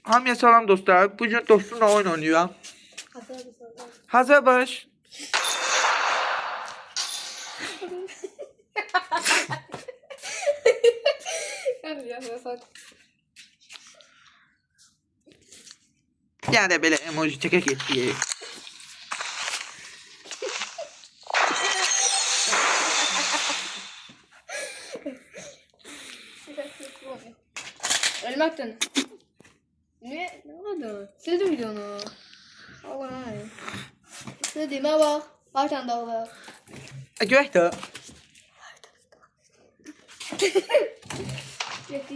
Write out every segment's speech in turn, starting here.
Hamıya salam dostlar. Bugün dostumla oyun oynuyorum. Hazır baş. Yani böyle emoji çekek ettiği. Ölmekten. Ne oldu? Sildim videonu. Allah'ım. Sildiğime bak. Var tane daha var. Görək də.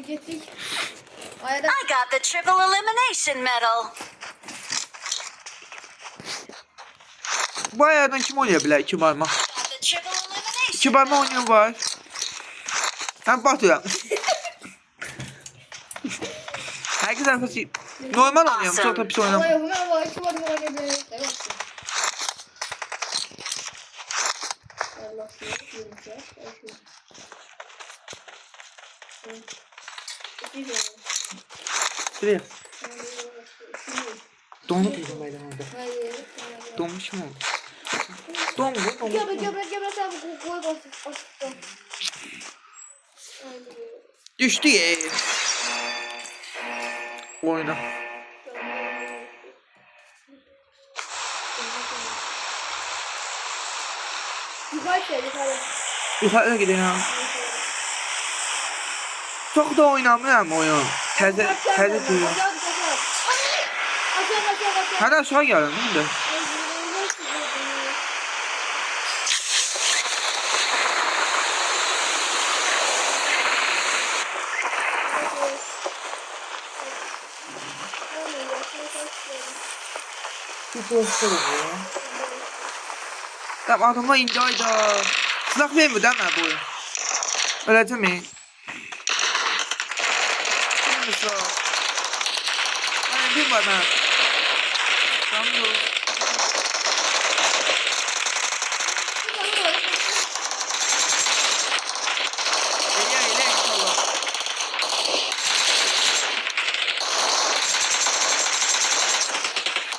Getdik. I got the triple elimination medal. Bu ayardan kim oynaya bilər 2 barmaq? Got the triple elimination 2 barmaq oynayan var. Mən batıram. Herkes arkası normal oynuyorum. Çok da pis oynamam. Allah yok. Ben var. Şu var. Allah Şuraya. Donlu buldum ben orada. Donmuş mu? Donmuş. Gebra sen bu koy bas. Düştü ye. Oyna. Yukarı. Yukarıya gidelim. Çok da oynamıyorum oyun. Teze duyuyor. Hadi aşağı gelin değil mi? Tamam adamlar indi ayda. Silah vermiyor değil mi bu oyun? Öyle değil mi? Mesela. Hani bir bana. Tamam yok. Eyle inşallah.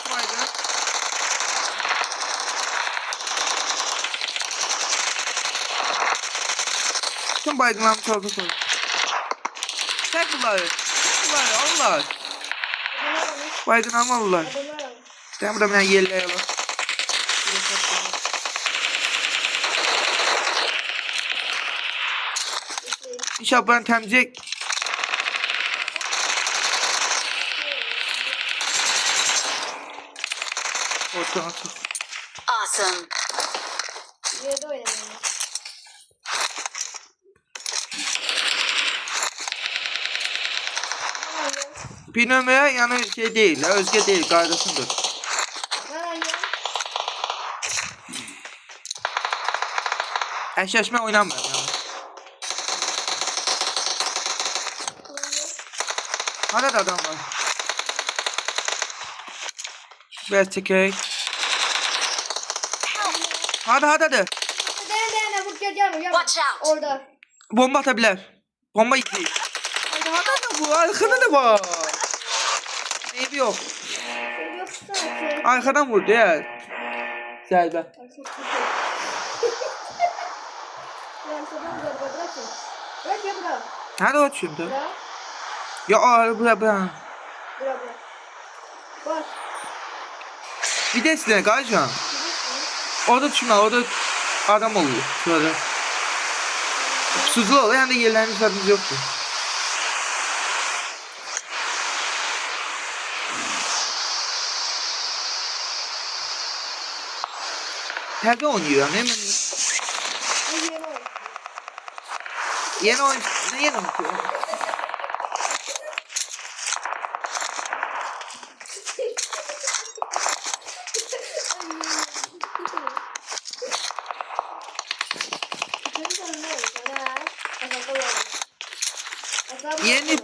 Haydi. Tüm baygınlarımı çaldı koy. Çek bunları. Allah. Baygınlarımı alırlar. Sen burada beni yerleyelim. İnşallah ben temizleyecek. Ortadan çık. Awesome. Yerde oynamıyorum. Bir nömrə yani şey değil, özge değil, kardeşimdir. Eşleşme oynamıyorum yani. Hala da adam var. Biraz çekeyim. Hadi. Dene vur gel. Watch out. Orada. Bomba atabilir. Bomba gitti. Hadi da bu, arkada da var. Eybi yok. Arkadan vurdu ya. Zərбə. Hadi o düşürdü. Ya bura. Bak. Bir de silah kardeşim. Orada düşme, orada adam oluyor. Şurada. Suzlu oluyor, yani de yerlerimiz adımız yoktu. Telde oynuyor yani. Yeni oyun. Ne yeni oyun?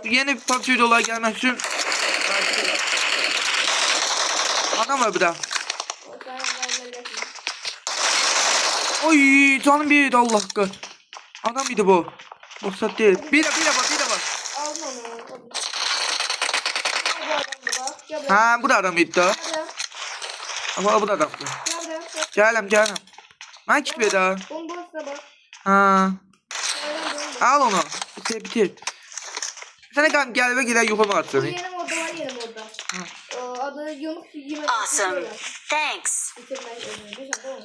Yeni PUBG videolar gelmek için adam var bir daha. Oy canım bir Allah hakkı. Adam mıydı bu? Bossat değil. Bir de var. bu adamı bak. Gel buraya. Ha bu da adam gitti. Gel buraya. Ama bu da adam. Gel buraya. Gel. Gelem. Ben gitmedi daha. Bombasına bak. Ha. Gel. Al onu. Bitir. Sana kan gel ve gider yukarı Bu atsın. yeni modda var yeni modda. Adı yumuk yemek. Awesome. Thanks. Bitirmek özünü. Bir tane daha.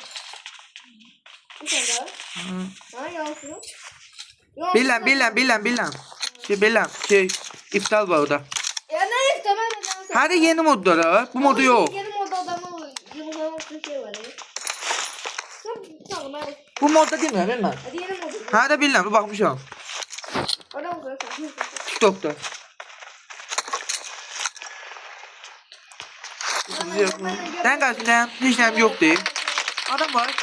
Bir tane daha. Ha yansın. Bilmem. Şey iptal var orada. Ya ne istemem ben. Hadi yeni modda da. Bu modu yok. Yeni modda adamı yumuşamak bir şey var. Tamam hadi. Bu modda değil mi? Bilmem. Hadi yeni modda. Hadi bilmem. Bir bakmışım. Adam uzak. TikTok'ta. Ben karşımda hiç nem yok değil. Adam var.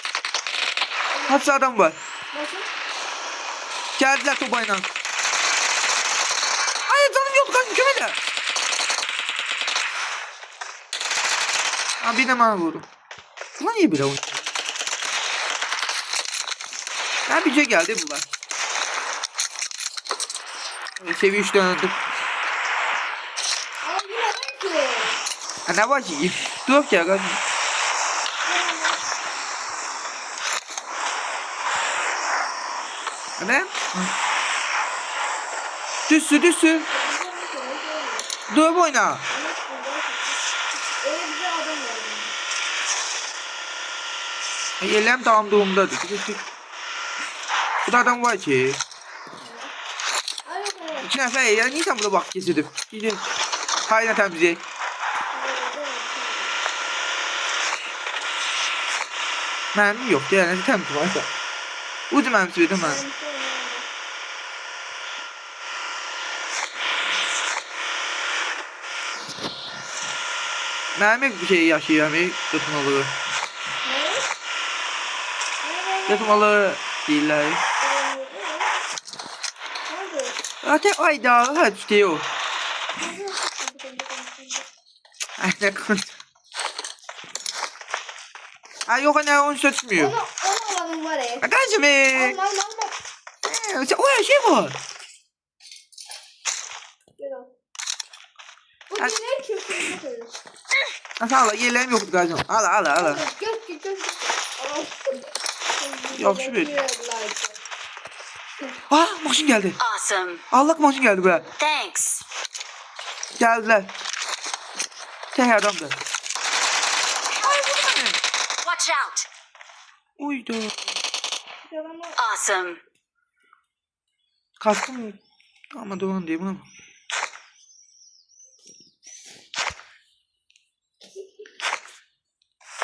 Hepsi adam var. Nasıl? Geldiler tobayla. Hayır canım yok lan kümede. Ha bir de bana vurdu. Ulan iyi bile oynuyor. Ben bir şey geldi bunlar. Seviye 3 döndüm. Ama yine ben ki. Ha ne var ki? Dur ki ya. Ne? Düssü. Dur oyna. Öyle güzel adam var. Yelem tam doğumdadır. Bu da adam var ki. Hadi. 2 nəfər ya, niyə sən burada vaxt keçirib? Gidin. Hayına təmizləyək. Mənim yoxdur, yəni təmiz varsa. Ucu mənim sürüdüm mən. Mənim bir şey yaşayıram, götürməli. Götürməli deyirlər. Ayda, hadi işte o. Ay ne kont. Ay yok anne onu seçmiyor. Onu alanım var ya. Kaçım Alma. O şey var. Bu yine kimse koyuyor. Sağ ol yerlerim yoktu kaçım. Al. Göz. Yok şu bir. Ah maşın geldi. Awesome. Allah maşın geldi buraya. Thanks. Geldiler. Tek adamdı. Ay bu ne? Watch out. Uydu. Awesome. Kaskım ama doğan diye bunu.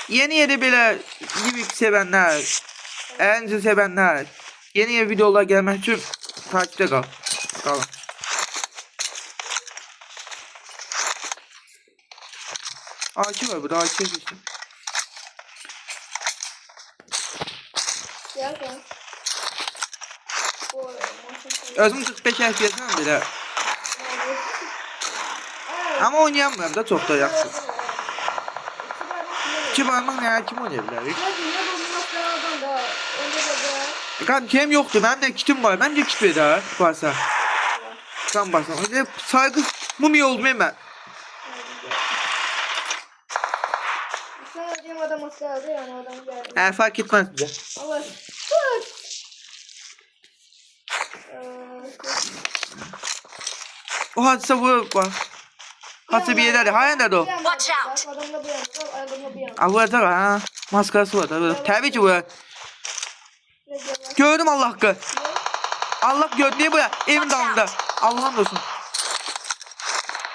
Yeni böyle gibi sevenler, eğlence sevenler, yeni videolar gelmek için takipte kal. Kalın. Ağaçı var burada, ağaçı geçtim. Özüm 45 FPS'den bile. Ama oynayamıyorum da çok da yaksın. Kim oynamak ne? Kim oynayabilir? Kan kim yoktu? Bende kitim var. Bence kit ver daha varsa. Kan varsa. Öyle saygı mumya olmayayım ben. Fark etmez bize. O hadise bu var. Hadise bir yerde. Hayır nerede o? Watch out. Var da var ha. Maskarası var da. Tabii ki bu. Gördüm Allah hakkı. Allah gördüğü bu ya. Evin damında. Allah'ım olsun.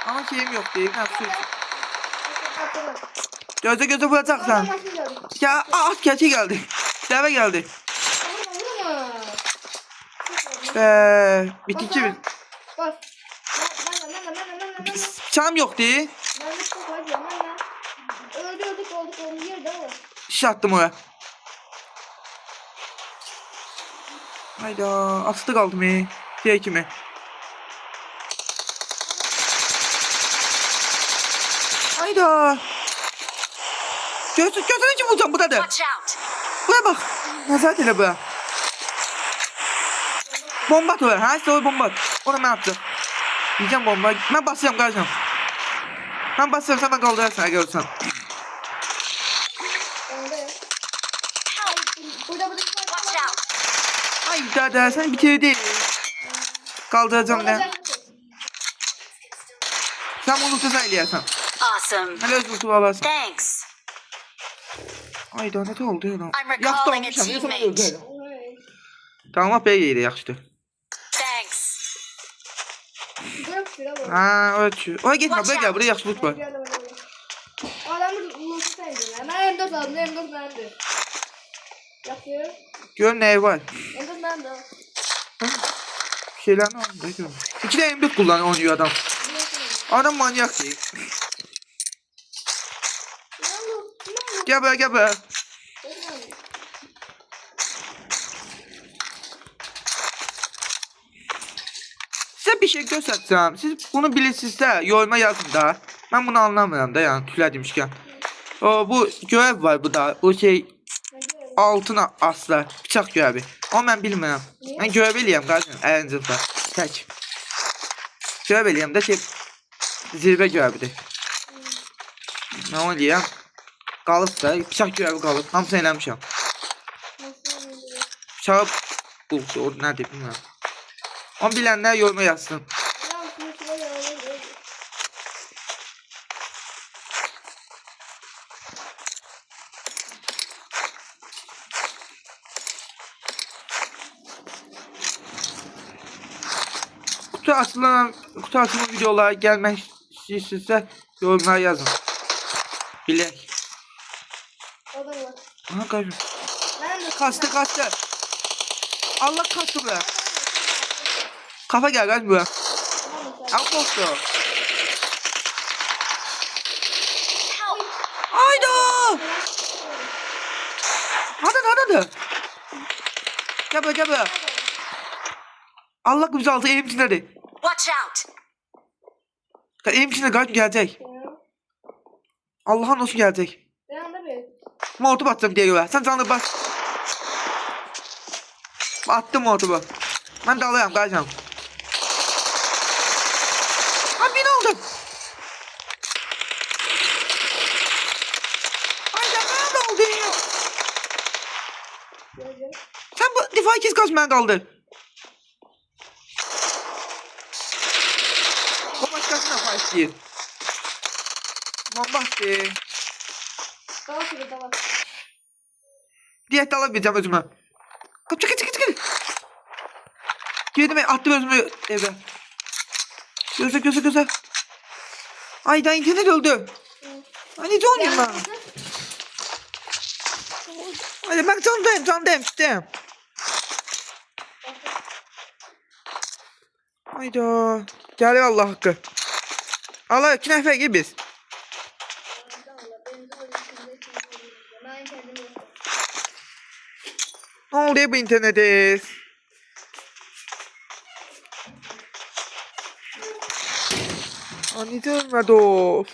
Ama şeyim yok değil. Göze vuracaksan. Ya at keçi geldi. Deve geldi. Bitti ki. Çam yok değil. Öldürdük olduk yerde ama. Şiş attım oraya. Hayda atı kaldım ya. Şey kimi? Hayda. Gözünü için bulacağım bu da. Watch out. Buraya bak. Nazar hele buraya. Bomba at oraya. Ha işte o bomba at. Onu ben attım. Yiyeceğim bomba. Ben basacağım kardeşim. Ben basırsam ben kaldırırsın görürsen. Ondayım. Burada Watch out. Ay dada sen bitirdi. Kaldıracağım ne? Sen bunu tuza eləyərsən. Awesome. Hələ öz tutu alarsan. Thanks. Ay da nə oldu ya lan? I'm recalling a Yaxşı olmuşam. teammate. Tamam belə yeyir yaxşıdır. Thanks. Bırak şuraya bak. Ha, öyle. Oya getmə, buraya gəl, buraya yaxşı loot var. Adamı loot'u sayın. Ben M4 aldım. M4 benimdir. Yapıyorum. Gör nəyi var. M4 benimdir. Şeylərini aldı, gör. 2 də M4 kullanıyor oynuyor adam. Adam manyak değil. Gəl buraya, gəl buraya. Size bir şey göstereceğim. Siz bunu bilirsinizsə yoruma yazın da. Ben bunu anlamıyorum da yani tülə demişkən. O bu görev var bu da. Bu şey altın asla bıçaq görevi. Ama ben bilmirəm. Ben görev eləyəm qardaşım əlinizdə. Tək. Görev eləyəm də şey zirvə görevidir. Ne eləyəm? Qalıb da bıçaq görevi qalıb. Hamısını eləmişəm. Bıçağı buldu. O nədir bilmirəm. Onu bilənlər yoruma yazsın. Kutu açılma videolara gelmek istiyorsanız yorumlara yazın. Bilek. Aha kaçın. Kastı. Allah kastı be. Kafa gel gel buraya. Al korktu. Hayda. Hadi. Gel buraya. Allah bizi aldı elim içinde de. Watch out. Elim içinde gayet gelecek. Allah'ın olsun gelecek. Mortu atacağım diye göre. Sen canlı bas. Attım mortu. Ben de alayım kaçacağım. Abi ne oldu? Hayda ne oldu ya? Sen bu defa ikiz kaçmayan kaldı. O başkasına fight değil. Bomba attı. Diyet alamayacağım özüme. Kaç. Girdim attım özümü eve. Göze. Ay da internet öldü. Ay ne oynayayım ben? Hadi ben candayım işte. Hayda. Gel Allah hakkı. Allah 2 nəfər gibi biz. Ne oldu ya bu internete? Anne ölmedi o.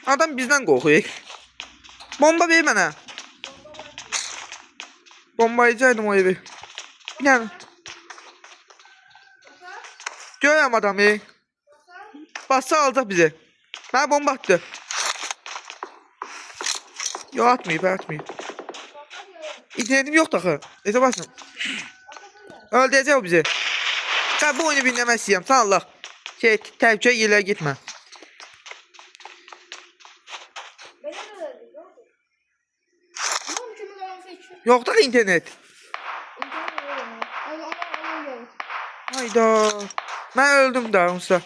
Adam bizden korkuyor. Bomba ver bana. Bombayacaydım o evi. Yani. Görüyorum adamı. Bassa alacak bize. Ben bomba attı. Yok atmıyor. İnternetim yok da. Ete basın. Öldürecek o bizi. Ben bu oyunu bilmem istəyəm. Sağ Allah. Təhlükə yerlərə gitmə. Yok da internet. Hayda. Ben öldüm daha usta.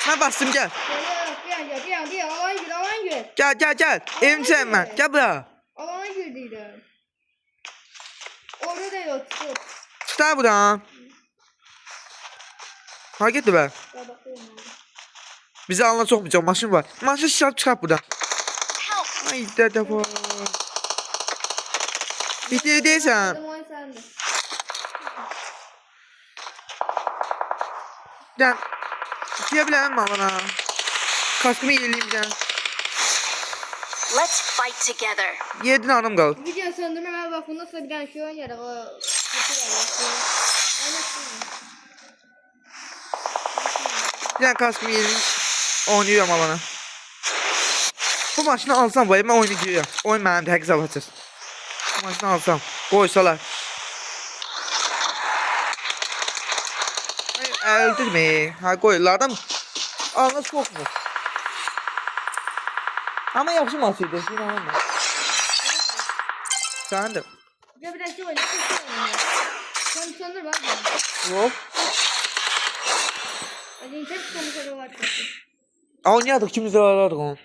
Ben bastım gel. Gel. Evim sen ben. Gel buraya. Alana girdiydim. Orada yok. Tutar buradan. Ha gitti be. Bizi alana sokmayacağım. Maşın var. Maşın şart çıkart buradan. Ay dede bu. Bitir değilsen. Ben diyebilirim mi bana? Kaskımı yeleyeyim ben. Let's fight together. 7 hanım qaldı. Video söndürme ben bak bundan sonra bir tane şey oynayalım. O Bir tane kaskımı yedim. Oynuyorum alana. Bu maçını alsam var ya, ben oynayacağım. Oyun mənim də həqiqət alacaq. Bu maçını alsam. Qoysalar. Öldürme. Ha qoyurlar adam. Alına sokmur. Ama yaxşı maç idi. İnanın. Sen de. bir tane şey oynayalım. Sen söndür bak. Yok. Hadi tek sonuçları var. Oynayadıq, ikimiz də aradıq onu.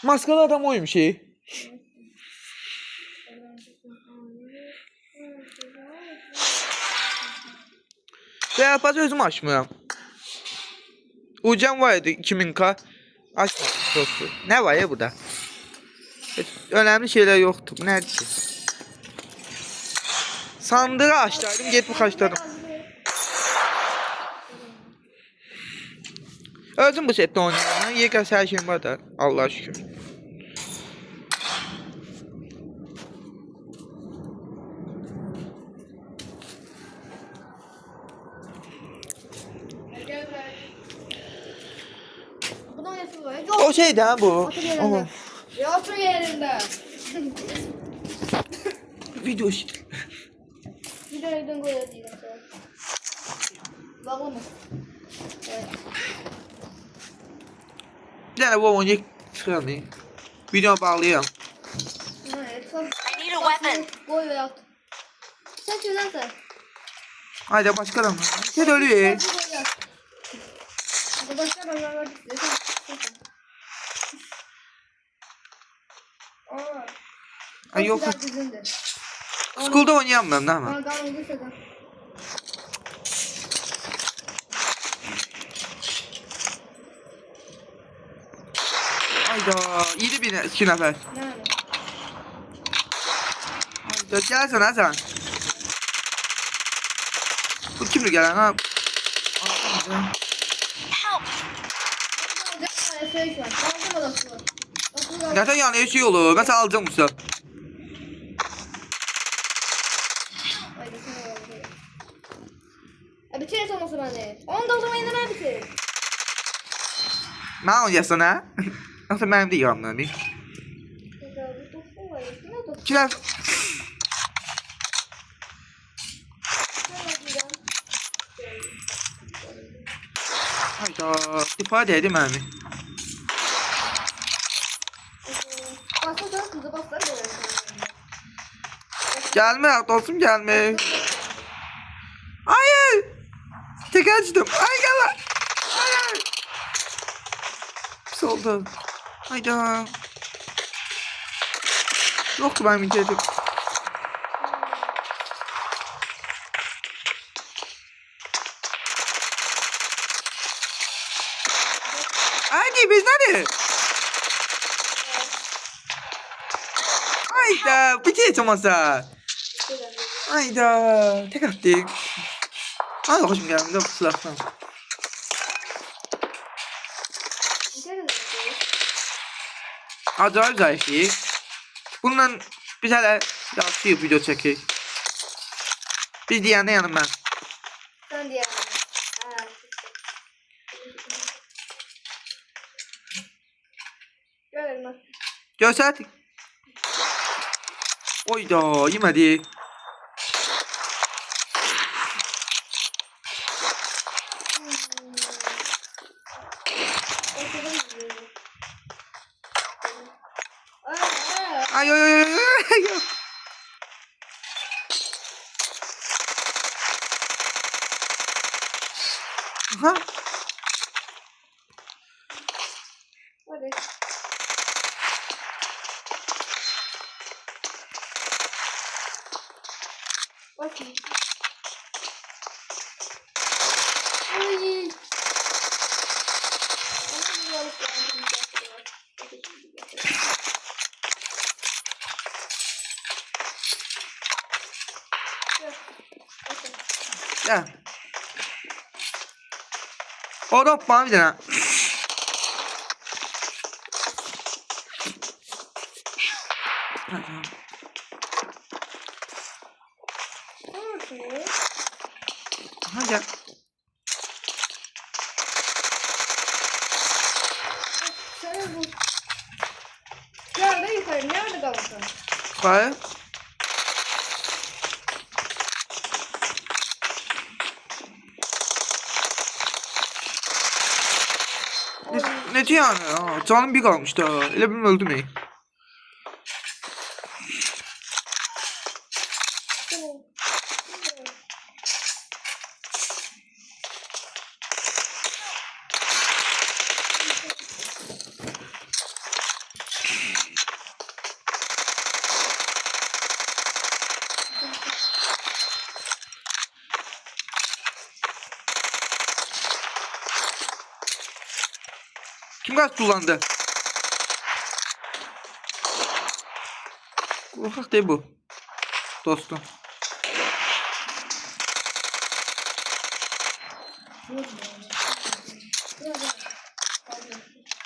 Maskalı adam oymuş şey. Ve yapaz özüm açmıyorum. Ucam var idi 2000k. Açmadım dostu. Ne var ya burada? Hiç önemli şeyler yoktu. Bu nerede ki? Sandığı açtaydım, get bu kaçtaydım. Özüm bu sette oynuyorum. Yegas her şeyim var da. Allah'a şükür. Bunu oynasın böyle. O şey de ha bu. Otur yerinde. Ya otur yerinde. Video şey. Bir de evden koyalım. Bağlı mı? Evet. Bir tane bu oynayıp çıkarmayayım. Video bağlayayım. Evet. Son. I need a weapon. Koy ve at. Sen çözen sen. Haydi başka adam var. Sen ölüyor. Başka adamlar var. Ay yok. Bizimdi. School'da oynayamam değil mi? Aa, galiba oldu sakın. Hayda. 7000 2 nefer. Nerede? Hayda gelsen ha sen. Bu kimdi gelen ha? Help. Bir tane şey var. Kaldım odası var. Odası var. Zaten yani şey olur. Mesela alacağım bu sefer. Haydi sen öyle. Ya bitirir olması bende. Onu da o zaman yeniden bitir. Ne oynayasın ha? Nasıl benim de yanımda değil. Kiler. Hayda. İfade edeyim abi. Basta da kızı basta da. Gelme dostum gelme. Hayır. Tek açtım. Ay gel lan. Hayır. Pis oldu. Hayda. Yoktu benim ihtiyacım. Hadi biz nerede? Hayda. Bitireceğim masa. Hayda. Tek attık. Hadi hoşum geldim de silahtan. Acayip zayıf. Bundan bir tane yaxşı video çekək. Biz deyəndə yanım mən. Sen diye. Görelim bak. Görsək. Oyda, yemədi. Ay ay ay ay. Aha. Hadi. Bakayım. Ay. Gel. Orada bana bir tane. Ne yapıyorsun? Aha gel. Sana bu. Nerede yukarı? Nerede kalmışsın? Hayır. Ne diyor yani? Aa, canım bir kalmış da. Elə bilmem öldüm ey. Kim gaz kullandı? Korkak değil bu. Dostum.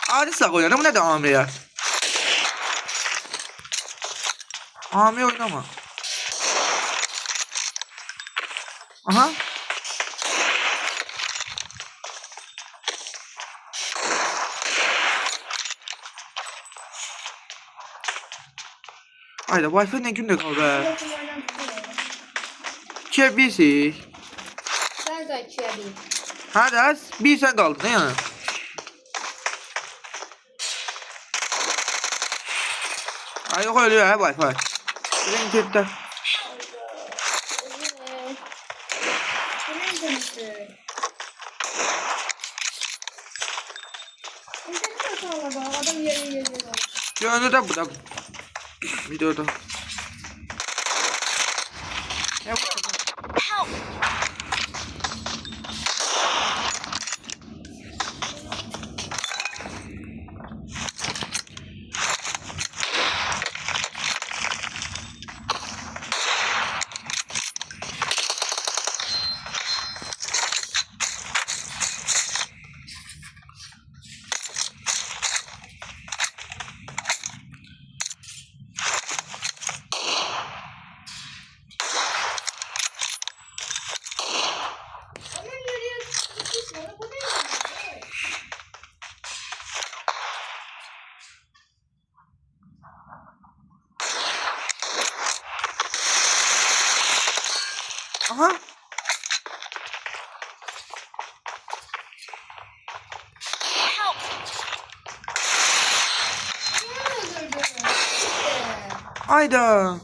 Adisa koyuyor. Bu ne de Amir ya? Amir oynama. Aha. Hayda Wi-Fi ne günde kaldı? Çebisi. Ben de içebiliriz. Hadi az bir sen kaldın ne yani? Ay yok öyle ya Wi-Fi. Benim internette. Adam yerine geliyor. Gönlü de bu da. Videoda. Ne bu? Help! Adam yürüyor. Bu ne? Aha. Help! Ne öldürdün? Hayda.